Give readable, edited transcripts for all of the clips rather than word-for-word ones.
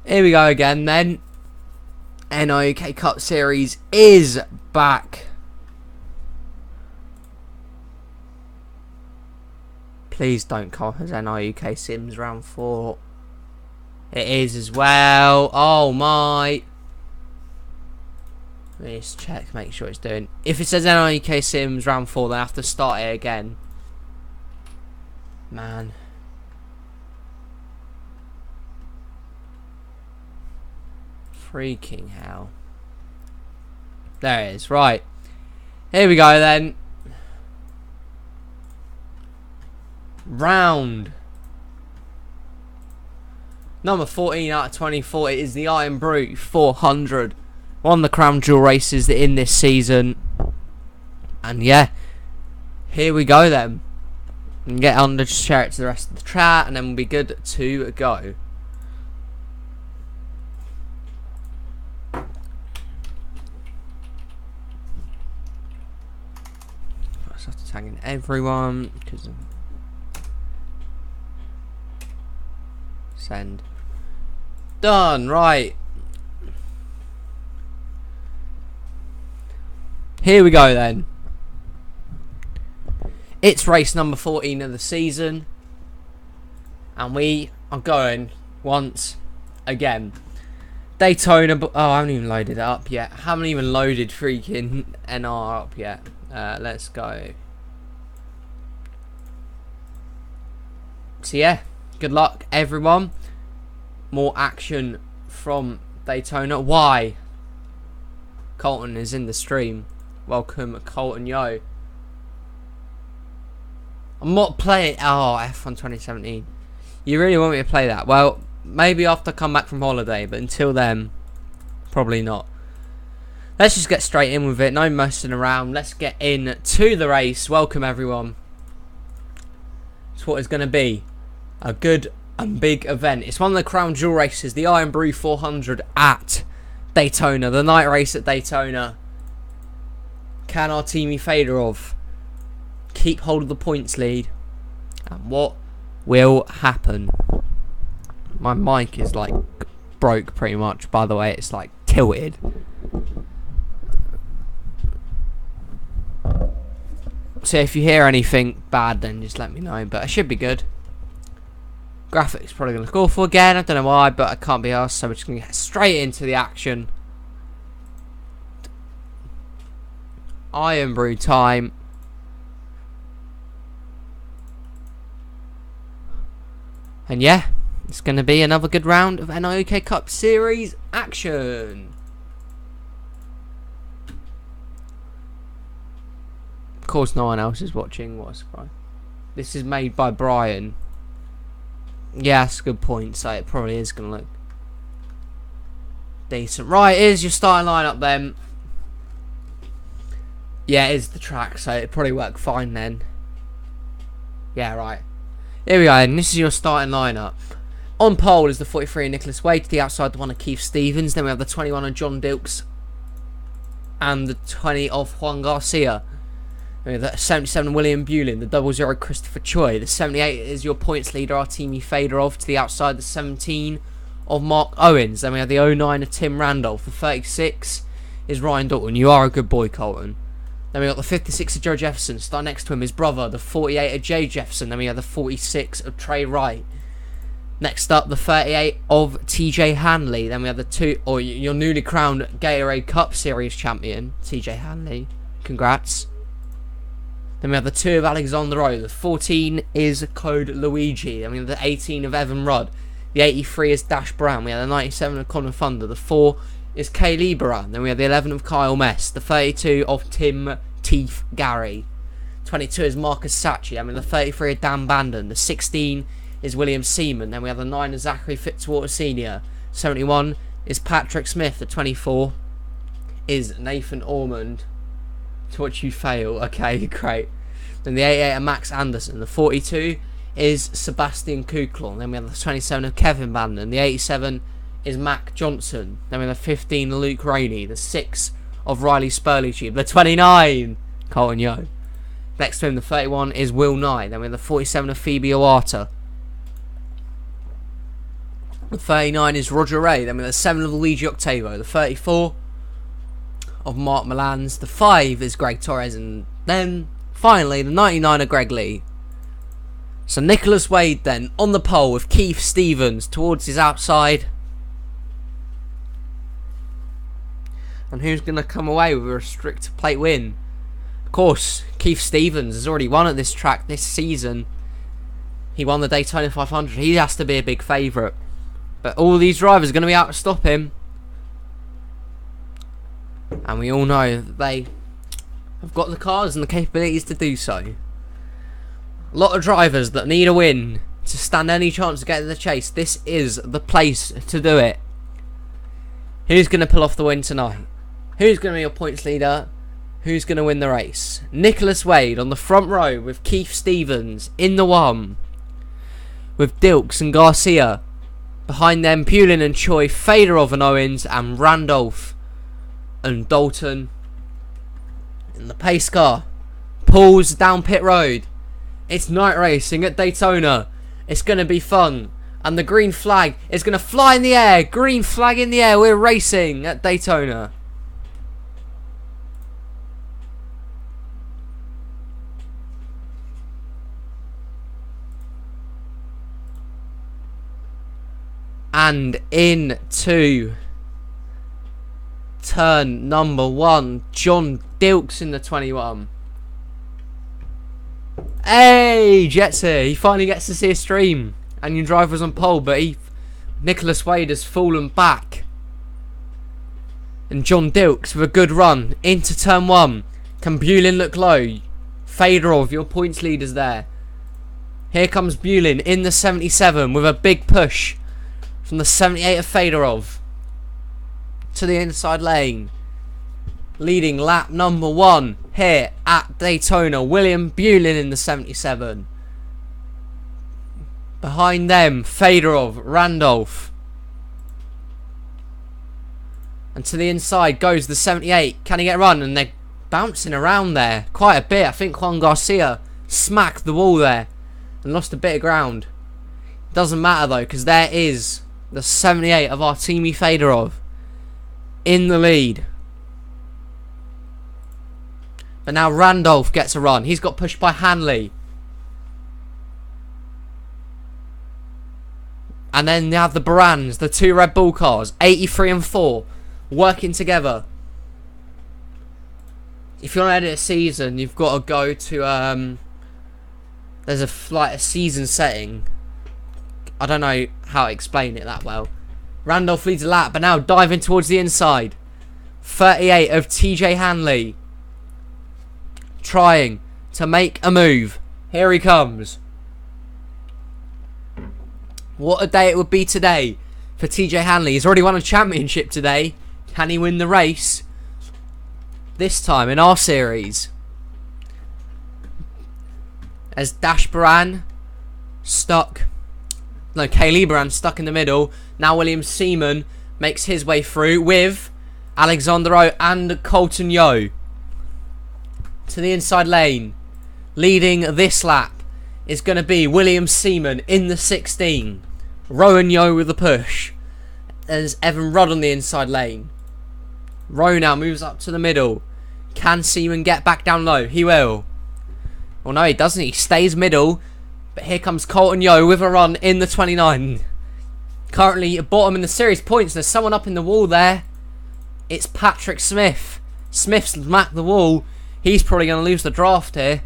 Here we go again then. NRUK Cup Series is back. Please don't call us NRUK Sims round 4. It is as well. Oh my. Let me just check, make sure it's doing. If it says NRUK Sims round 4, then I have to start it again. Man. Freaking hell. There it is. Right. Here we go then. Round number 14 out of 24. It is the Irn-Bru 400. One of the crown jewel races in this season. And yeah. Here we go then. And get on to share it to the rest of the chat. And then we'll be good to go. I have to tag in everyone because send done. Right, here we go then. It's race number 14 of the season and we are going once again. Daytona. Oh, I haven't even loaded it up yet. Haven't even loaded freaking NR up yet. Let's go. So yeah, good luck everyone. More action from Daytona. Why? Colton is in the stream. Welcome, Colton. Yo. I'm not playing. Oh, F1 2017. You really want me to play that? Well, maybe after I come back from holiday, but until then, probably not. Let's just get straight in with it. No messing around. Let's get in to the race. Welcome everyone. It's what it's going to be. A good and big event. It's one of the crown jewel races. The Irn-Bru 400 at Daytona. The night race at Daytona. Can Artemi Fedorov keep hold of the points lead? And what will happen? My mic is like broke pretty much. By the way, it's like tilted. So if you hear anything bad, then just let me know. But it should be good. Graphics probably going to look awful again. I don't know why, but I can't be asked. So we're just going to get straight into the action. Irn-Bru time. And yeah, it's going to be another good round of NRUK Cup Series action. Of course, no one else is watching. What a surprise. This is made by Brian. Yeah, that's a good point. So it probably is going to look decent. Right, here's your starting lineup then. Yeah, it is the track, so it probably worked fine then. Yeah, right. Here we go, and this is your starting lineup. On pole is the 43 of Nicholas Wade. To the outside, the one of Keith Stevens. Then we have the 21 of John Dilks. And the 20 of Juan Garcia. Then we have the 77 of William Bulin. The 00 Christopher Choi. The 78 is your points leader, Artemi Fedorov. To the outside, the 17 of Mark Owens. Then we have the 09 of Tim Randolph. The 36 is Ryan Dalton. You are a good boy, Colton. Then we got the 56 of Joe Jefferson. Start next to him, his brother, the 48 of Jay Jefferson. Then we have the 46 of Trey Wright. Next up, the 38 of TJ Hanley. Then we have the your newly crowned Gatorade Cup Series champion, TJ Hanley. Congrats. Then we have the 2 of Alexander O. The 14 is Code Luigi. Then we have the 18 of Evan Rudd. The 83 is Dash Brown. We have the 97 of Conor Thunder. The 4 is Kay Lieberan. Then we have the 11 of Kyle Mess. The 32 of Tim Teeth Gary. 22 is Marcus Sachi. I mean the 33 of Dan Bandon. The 16 is William Seaman. Then we have the 9 of Zachary Fitzwater Sr. 71 is Patrick Smith. The 24 is Nathan Ormond. To watch you fail. Okay, great. Then the 88 of Max Anderson. The 42 is Sebastian Kuklon. Then we have the 27 of Kevin Bandon. The 87 is Mac Johnson. Then we have the 15 Luke Rainey. The 6 of Riley Spurley. The 29 Colton Yo. Next to him, the 31 is Will Nye. Then we have the 47 of Phoebe Owata. The 39 is Roger Ray. Then we have the 7 of Luigi Octavo. The 34 of Mark Milans. The 5 is Greg Torres. And then, finally, the 99 of Greg Lee. So Nicholas Wade then, on the pole with Keith Stevens towards his outside. And who's going to come away with a restricted plate win? Of course, Keith Stevens has already won at this track this season. He won the Daytona 500. He has to be a big favourite. But all these drivers are going to be out to stop him. And we all know that they have got the cars and the capabilities to do so. A lot of drivers that need a win to stand any chance to get in the chase. This is the place to do it. Who's going to pull off the win tonight? Who's going to be your points leader? Who's going to win the race? Nicholas Wade on the front row with Keith Stevens in the 1. With Dilks and Garcia. Behind them, Pulin and Choi, Fedorov and Owens, and Randolph and Dalton. In the pace car. Pulls down pit road. It's night racing at Daytona. It's going to be fun. And the green flag is going to fly in the air. Green flag in the air. We're racing at Daytona. And into turn number 1, John Dilks in the 21. Hey, Jetser, he finally gets to see a stream. And your driver's on pole, but Nicholas Wade has fallen back. And John Dilks with a good run into turn 1. Can Bulin look low? Fedorov, your points leader's there. Here comes Bulin in the 77 with a big push. From the 78 of Fedorov to the inside lane. Leading lap number 1 here at Daytona. William Bulin in the 77. Behind them, Fedorov, Randolph. And to the inside goes the 78. Can he get a run? And they're bouncing around there quite a bit. I think Juan Garcia smacked the wall there and lost a bit of ground. Doesn't matter though, because there is the 78 of Artemi Fedorov in the lead. But now Randolph gets a run. He's got pushed by Hanley. And then you have the Barans, the 2 Red Bull cars, 83 and 4, working together. If you want to edit a season, you've got to go to there's a season setting. I don't know how to explain it that well. Randolph leads a lap, but now diving towards the inside. 38 of TJ Hanley. Trying to make a move. Here he comes. What a day it would be today for TJ Hanley. He's already won a championship today. Can he win the race? This time in our series. As Dash Baran stuck. No, Kaylee Baran stuck in the middle. Now William Seaman makes his way through with Alexander O and Colton Yo. To the inside lane. Leading this lap is going to be William Seaman in the 16. Rowan Yo with the push. There's Evan Rudd on the inside lane. Rowe now moves up to the middle. Can Seaman get back down low? He will. Well, no, he doesn't. He stays middle. But here comes Colton Yo with a run in the 29. Currently at bottom in the series points. There's someone up in the wall there. It's Patrick Smith. Smith's smacked the wall. He's probably going to lose the draft here.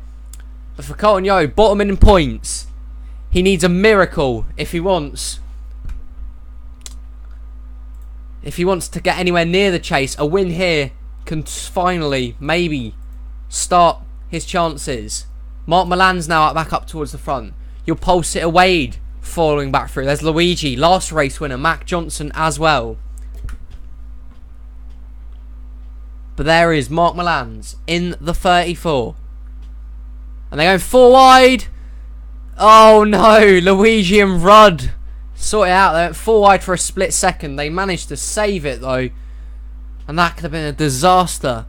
But for Colton Yo, bottom in points. He needs a miracle if he wants. If he wants to get anywhere near the chase. A win here can finally, maybe, start his chances. Mark Milan's now back up towards the front. Your pole sitter Wade falling back through. There's Luigi, last race winner, Mac Johnson as well. But there is Mark Milan's in the 34. And they're going 4 wide. Oh no, Luigi and Rudd sort it out. They went 4 wide for a split second. They managed to save it though. And that could have been a disaster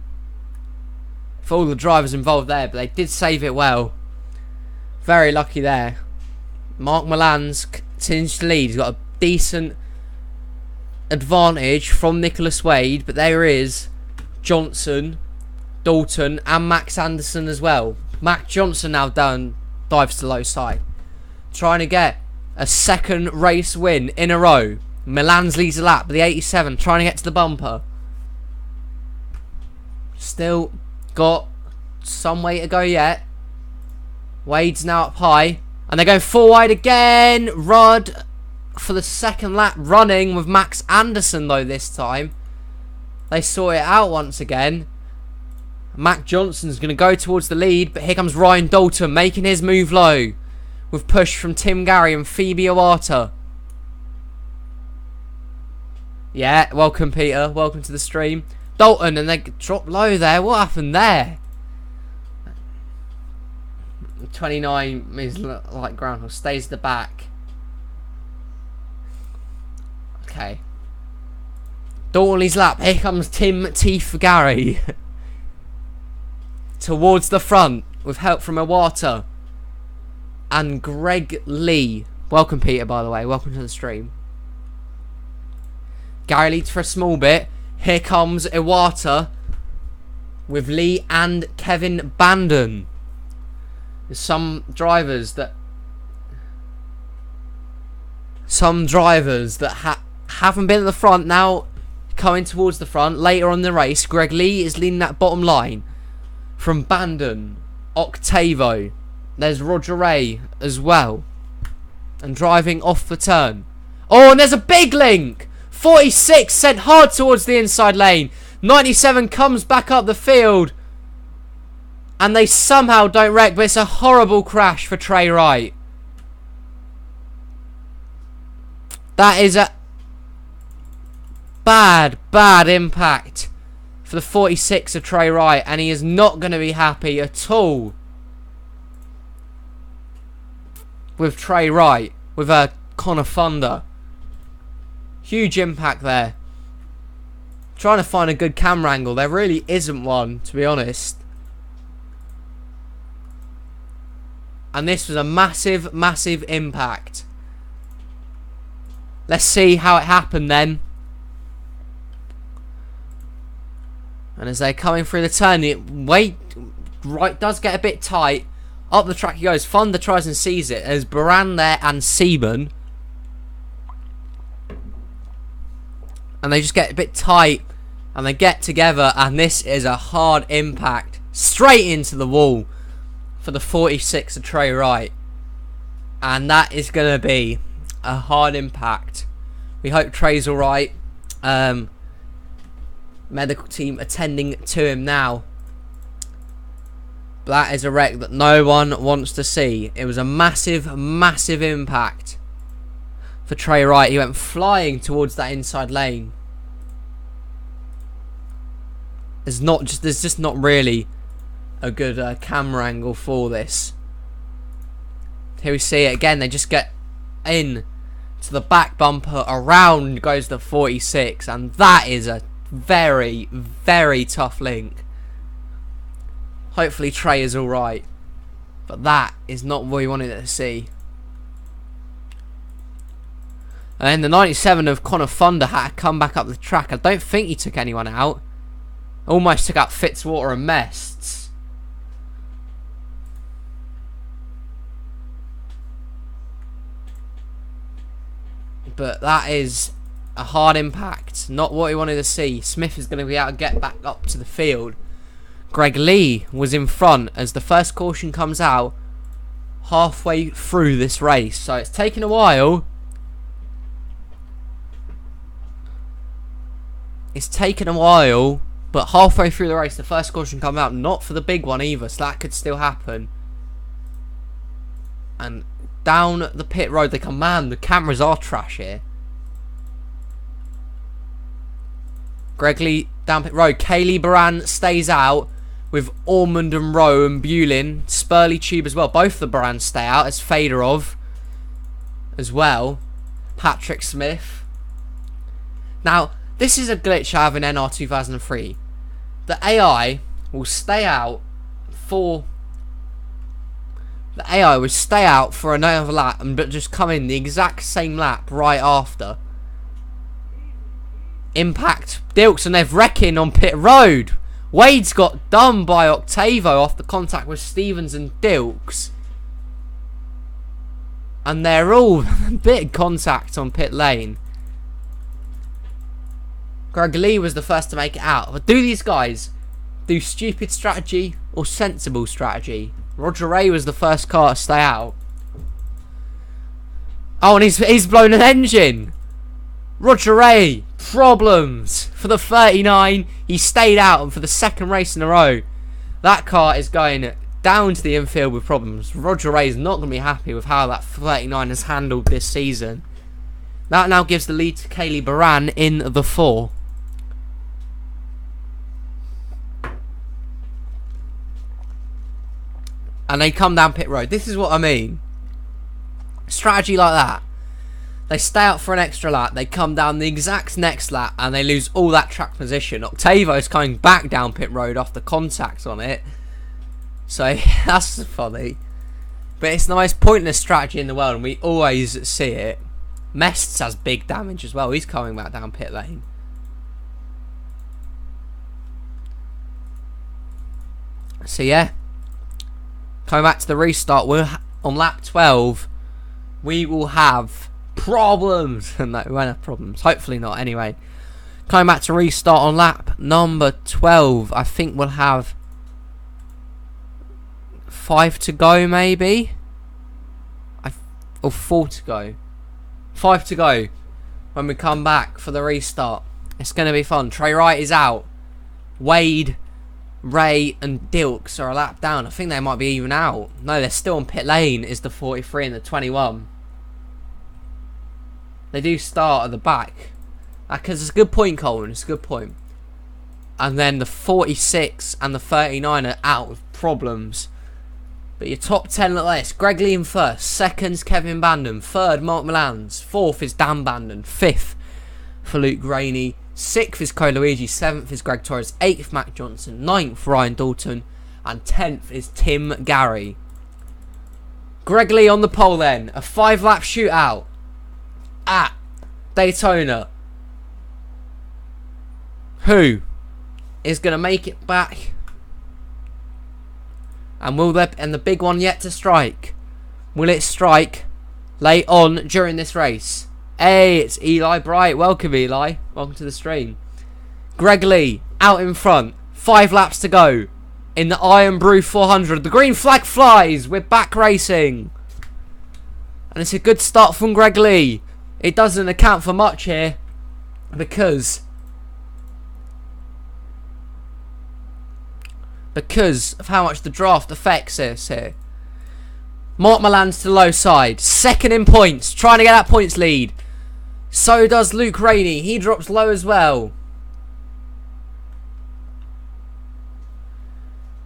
for all the drivers involved there. But they did save it well. Very lucky there. Mark Milan's continues to lead. He's got a decent advantage from Nicholas Wade, but there is Johnson, Dalton and Max Anderson as well. Max Johnson now dives to low side, trying to get a second race win in a row. Milan's leads the lap, the 87 trying to get to the bumper. Still got some way to go yet. Wade's now up high, and they're going full wide again. Rudd for the second lap, running with Max Anderson though this time. They sort it out once again. Mac Johnson's going to go towards the lead, but here comes Ryan Dalton making his move low with push from Tim Gary and Phoebe Owata. Yeah, welcome Peter, welcome to the stream. Dalton, and they drop low there. What happened there? 29 is like groundhog, stays at the back. Okay. Dalton's lap. Here comes Tim Teeth Gary towards the front with help from Owata and Greg Lee. Welcome Peter, by the way. Welcome to the stream. Gary leads for a small bit. Here comes Owata with Lee and Kevin Bandon. There's some drivers that haven't been at the front now coming towards the front later on in the race. Greg Lee is leading that bottom line from Bandon, Octavo. There's Roger Ray as well, and driving off the turn. Oh, and there's a big link. 46 sent hard towards the inside lane. 97 comes back up the field, and they somehow don't wreck, but it's a horrible crash for Trey Wright. That is a bad impact for the 46 of Trey Wright, and he is not going to be happy at all with Trey Wright, with Connor Thunder. Huge impact there. Trying to find a good camera angle. There really isn't one, to be honest. And this was a massive impact. Let's see how it happened then. And as they're coming through the turn, right does get a bit tight. Up the track he goes. Thunder tries and sees it. There's Baran there and Seaman. And they just get a bit tight. And they get together. And this is a hard impact. Straight into the wall for the 46 of Trey Wright. And that is going to be a hard impact. We hope Trey's alright. Medical team attending to him now. But that is a wreck that no one wants to see. It was a massive impact for Trey Wright. He went flying towards that inside lane. There's just not really a good camera angle for this. Here we see it again. They just get in to the back bumper. Around goes the 46, and that is a very tough link. Hopefully Trey is alright, but that is not what we wanted to see. And then the 97 of Connor Thunder had to come back up the track. I don't think he took anyone out. Almost took out Fitzwater and Mests. But that is a hard impact. Not what we wanted to see. Smith is going to be able to get back up to the field. Greg Lee was in front as the first caution comes out halfway through this race. So it's taken a while. But halfway through the race, the first caution comes out. Not for the big one either, so that could still happen. And down the pit road they come. Man, the cameras are trash here. Greg Lee down pit road. Kaylee Baran stays out with Ormond and Rowe and Bulin. Spurley Tube as well. Both the Barans stay out as Fedorov as well. Patrick Smith. Now, this is a glitch I have in NR 2003. The AI will stay out for the AI would stay out for another lap and but just come in the exact same lap right after. Impact Dilks and they're wrecking on pit road. Wade's got done by Octavo off the contact with Stevens and Dilks. And they're all a bit of contact on pit lane. Greg Lee was the first to make it out. But do these guys do stupid strategy or sensible strategy? Roger Ray was the first car to stay out. Oh, and he's blown an engine. Roger Ray, problems for the 39. He stayed out, and for the second race in a row, that car is going down to the infield with problems. Roger Ray is not going to be happy with how that 39 has handled this season. That now gives the lead to Kaylee Baran in the 4. And they come down pit road. This is what I mean. Strategy like that. They stay out for an extra lap. They come down the exact next lap. And they lose all that track position. Octavo's coming back down pit road after contact on it. So, that's funny. But it's the most pointless strategy in the world. And we always see it. Mests has big damage as well. He's coming back down pit lane. So, yeah. Coming back to the restart, on lap 12, we will have problems. No, we won't have problems. Hopefully not, anyway. Coming back to restart on lap number 12, I think we'll have 5 to go, maybe? Or 4 to go. 5 to go when we come back for the restart. It's going to be fun. Trey Wright is out. Wade, Ray and Dilks are a lap down. I think they might be even out. No, they're still on pit lane. Is the 43 and the 21. They do start at the back. Because it's a good point, Colin. It's a good point. And then the 46 and the 39 are out with problems. But your top 10 look like this. Greg Lee in first. Second's Kevin Bandon. Third, Mark Milans. Fourth is Dan Bandon. Fifth for Luke Rainey. 6th is Ko Luigi, 7th is Greg Torres, 8th Matt Johnson, 9th Ryan Dalton, and 10th is Tim Gary. Greg Lee on the pole then, a 5-lap shootout at Daytona. Who is going to make it back? And will there, and the big one yet to strike, will it strike late on during this race? Hey, it's Eli Bright. Welcome, Eli. Welcome to the stream. Greg Lee out in front. 5 laps to go in the Irn-Bru 400. The green flag flies. We're back racing. And it's a good start from Greg Lee. It doesn't account for much here because of how much the draft affects this here. Mark Milans to the low side. Second in points. Trying to get that points lead. So does Luke Rainey. He drops low as well.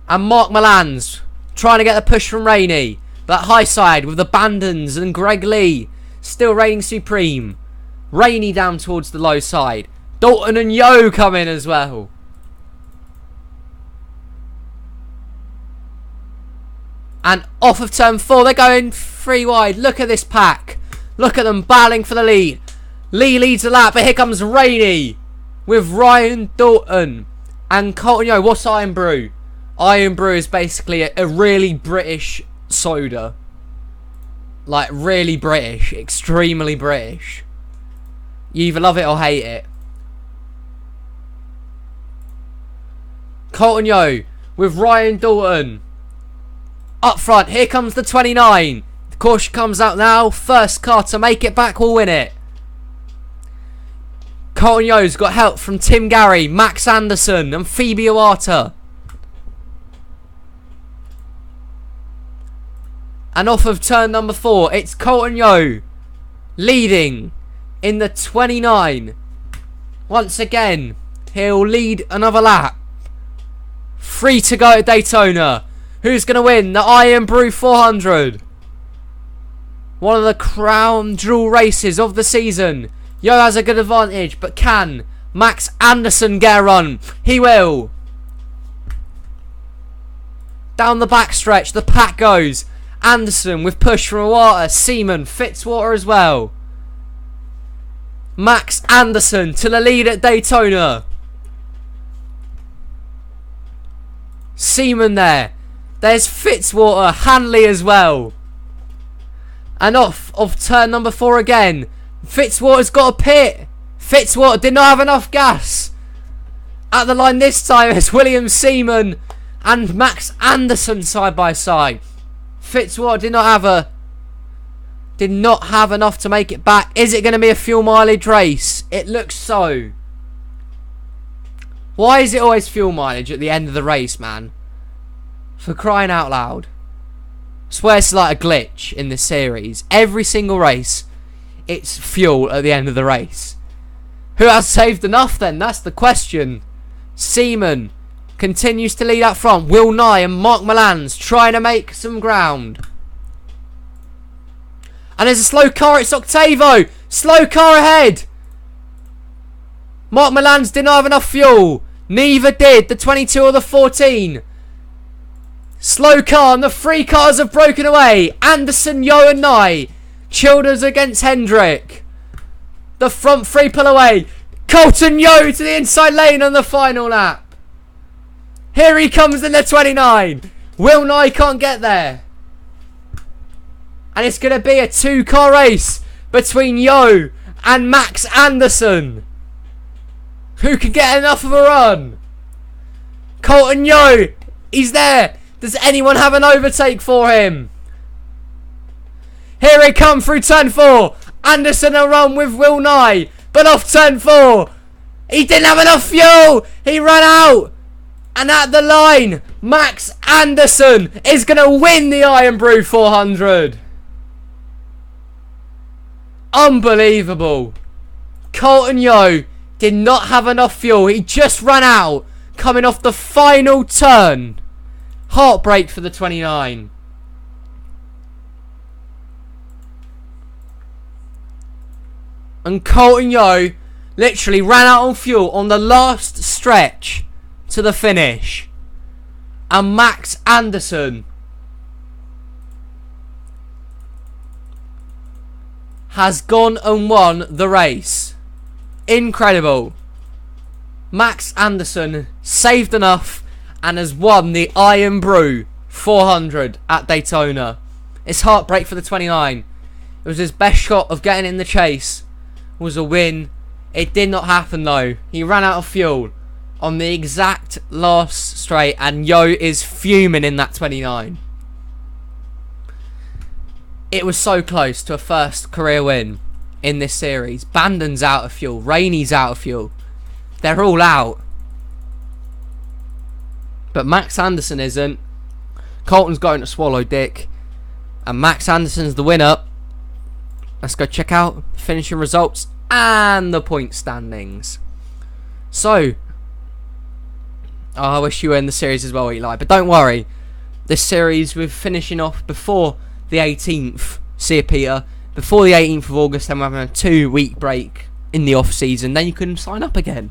And Mark Milans trying to get the push from Rainey. That high side with the Bandons and Greg Lee still reigning supreme. Rainey down towards the low side. Dalton and Yo come in as well. And off of turn 4. They're going 3 wide. Look at this pack. Look at them battling for the lead. Lee leads the lap, but here comes Rainey with Ryan Dalton and Colton Yo. What's Irn-Bru? Irn-Bru is basically a really British soda. Like, really British. Extremely British. You either love it or hate it. Colton Yo with Ryan Dalton. Up front, here comes the 29. The caution comes out now. First car to make it back will win it. Colton Yo's got help from Tim Gary, Max Anderson and Phoebe Iwata. And off of turn number 4, it's Colton Yo leading in the 29. Once again, he'll lead another lap. 3 to go at Daytona. Who's going to win the Irn-Bru 400? One of the crown jewel races of the season. Yo has a good advantage, but can Max Anderson get a run? He will. Down the backstretch, the pack goes. Anderson with push from Iwata. Seaman, Fitzwater as well. Max Anderson to the lead at Daytona. Seaman there. There's Fitzwater, Hanley as well. And off of turn number 4 again. Fitzwater's got a pit. Fitzwater did not have enough gas. At the line this time, it's William Seaman and Max Anderson side by side. Fitzwater did not have enough to make it back. Is it going to be a fuel mileage race? It looks so. Why is it always fuel mileage at the end of the race, man? For crying out loud. I swear it's like a glitch in this series. Every single race, it's fuel at the end of the race. Who has saved enough then? That's the question. Seaman continues to lead up front. Will Nye and Mark Milans trying to make some ground. And there's a slow car. It's Octavo. Slow car ahead. Mark Milans didn't have enough fuel. Neither did the 22 or the 14. Slow car and the 3 cars have broken away. Anderson, Yo and Nye. Childers against Hendrick. The front 3 pull away. Colton Yo to the inside lane on the final lap. Here he comes in the 29. Will Nye can't get there. And it's going to be a 2-car race between Yo and Max Anderson. Who can get enough of a run? Colton Yo, he's there. Does anyone have an overtake for him? Here he comes through turn 4. Anderson a run with Will Nye. But off turn 4. He didn't have enough fuel. He ran out. And at the line, Max Anderson is going to win the Irn-Bru 400. Unbelievable. Colton Yo did not have enough fuel. He just ran out coming off the final turn. Heartbreak for the 29. And Colton Yo literally ran out on fuel on the last stretch to the finish. And Max Anderson has gone and won the race. Incredible. Max Anderson saved enough and has won the Irn-Bru 400 at Daytona. It's heartbreak for the 29. It was his best shot of getting in the chase. It was a win. It did not happen though. He ran out of fuel on the exact last straight and Yo is fuming in that 29. It was so close to a first career win in this series. Bandon's out of fuel. Rainey's out of fuel. They're all out. But Max Anderson isn't. Colton's going to swallow dick. And Max Anderson's the winner. Let's go check out the finishing results and the point standings. So, I wish you were in the series as well, Eli. But don't worry. This series, we're finishing off before the 18th. See you, Peter. Before the 18th of August, then we're having a 2-week break in the off-season. Then you can sign up again.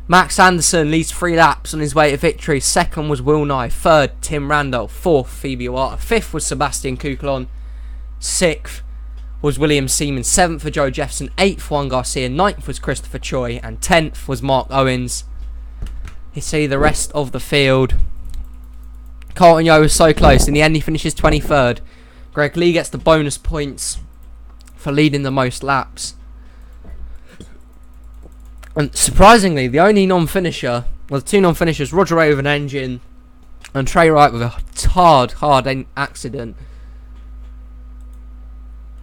Max Anderson leads 3 laps on his way to victory. Second was Will Nye. Third, Tim Randall. Fourth, Phoebe Iwata. Fifth was Sebastian Coulon. Sixth was William Seaman. Seventh for Joe Jefferson. Eighth, Juan Garcia. Ninth was Christopher Choi. And 10th was Mark Owens. You see the rest of the field. Colton Yo was so close. In the end, he finishes 23rd. Greg Lee gets the bonus points for leading the most laps. And surprisingly, the only non-finisher, well, the 2 non-finishers, Roger Ray with an engine and Trey Wright with a hard accident.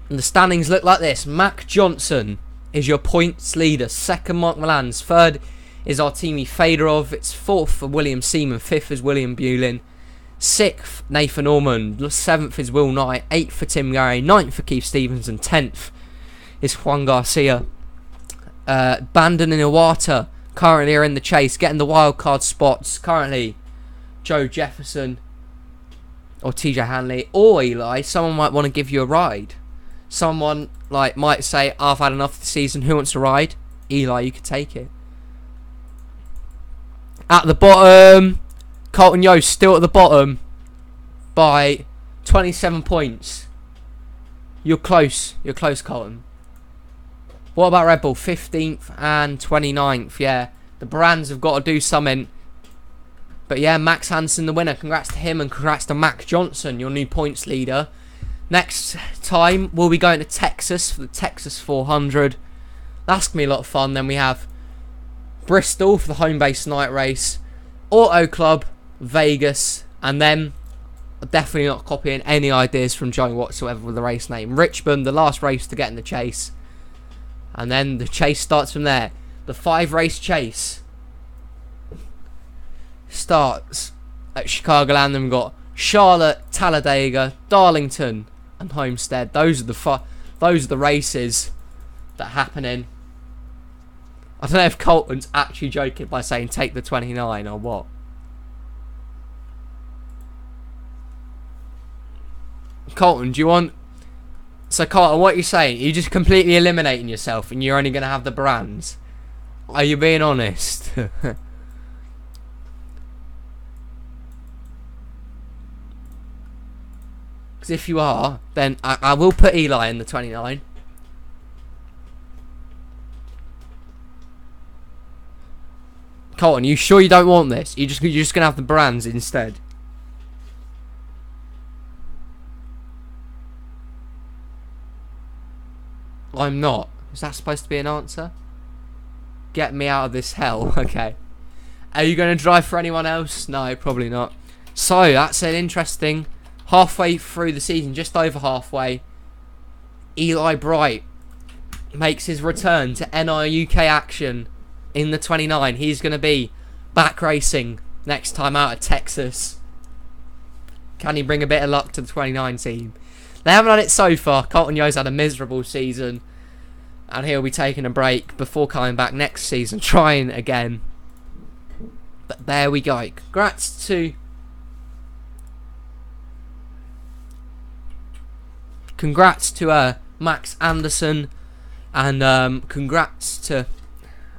And the standings look like this. Mac Johnson is your points leader. Second, Mark Milans. Third is Artemi Fedorov. It's fourth for William Seaman. Fifth is William Bulin. Sixth, Nathan Ormond. Seventh is Will Knight. Eighth for Tim Gary. Ninth for Keith Stevens. And 10th is Juan Garcia. Bandon and Iwata currently are in the chase, getting the wild card spots. Currently, Joe Jefferson or TJ Hanley or Eli. Someone might want to give you a ride. Someone might say, I've had enough of the season. Who wants to ride? Eli, you could take it. At the bottom, Colton Yo still at the bottom by 27 points. You're close. You're close, Colton. What about Red Bull? 15th and 29th. Yeah, the brands have got to do something. But yeah, Max Hansen the winner. Congrats to him and congrats to Mac Johnson, your new points leader. Next time, we'll be going to Texas for the Texas 400. That's going to be a lot of fun. Then we have Bristol for the home base night race. Auto Club, Vegas. And then, definitely not copying any ideas from Joe whatsoever with the race name. Richmond, the last race to get in the chase. And then the chase starts from there. The 5-race chase starts at Chicagoland. Then we've got Charlotte, Talladega, Darlington, and Homestead. Those are the races that are happening. I don't know if Colton's actually joking by saying take the 29 or what. Colton, do you want... So, Colton, what are you saying? You're just completely eliminating yourself and you're only going to have the brands? Are you being honest? Because if you are, then I will put Eli in the 29. Colton, you sure you don't want this? You're just going to have the brands instead? I'm not. Is that supposed to be an answer? Get me out of this hell. Okay. Are you going to drive for anyone else? No, probably not. So, that's an interesting... Halfway through the season, just over halfway, Eli Bright makes his return to NRUK action in the 29. He's going to be back racing next time out at Texas. Can he bring a bit of luck to the 29 team? They haven't done it so far. Colton Yo's had a miserable season. And he'll be taking a break before coming back next season, trying again. But there we go. Congrats to... Max Anderson. And congrats to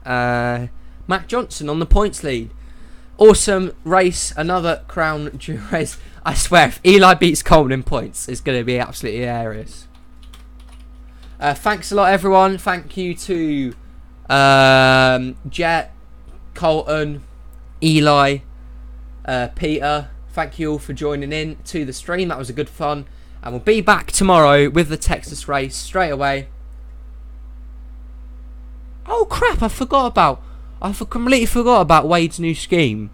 Mac Johnson on the points lead. Awesome race. Another crown jewel race. I swear, if Eli beats Colton in points, it's going to be absolutely hilarious. Thanks a lot, everyone. Thank you to Jet, Colton, Eli, Peter. Thank you all for joining in to the stream. That was a good fun. And we'll be back tomorrow with the Texas race straight away. Oh crap, I completely forgot about Wade's new scheme.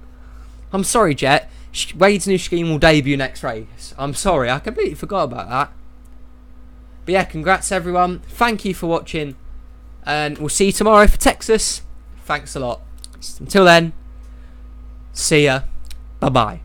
I'm sorry, Jet. Wade's new scheme will debut next race. I'm sorry, I completely forgot about that. But yeah, congrats everyone. Thank you for watching. And we'll see you tomorrow for Texas. Thanks a lot. Until then, see ya. Bye-bye.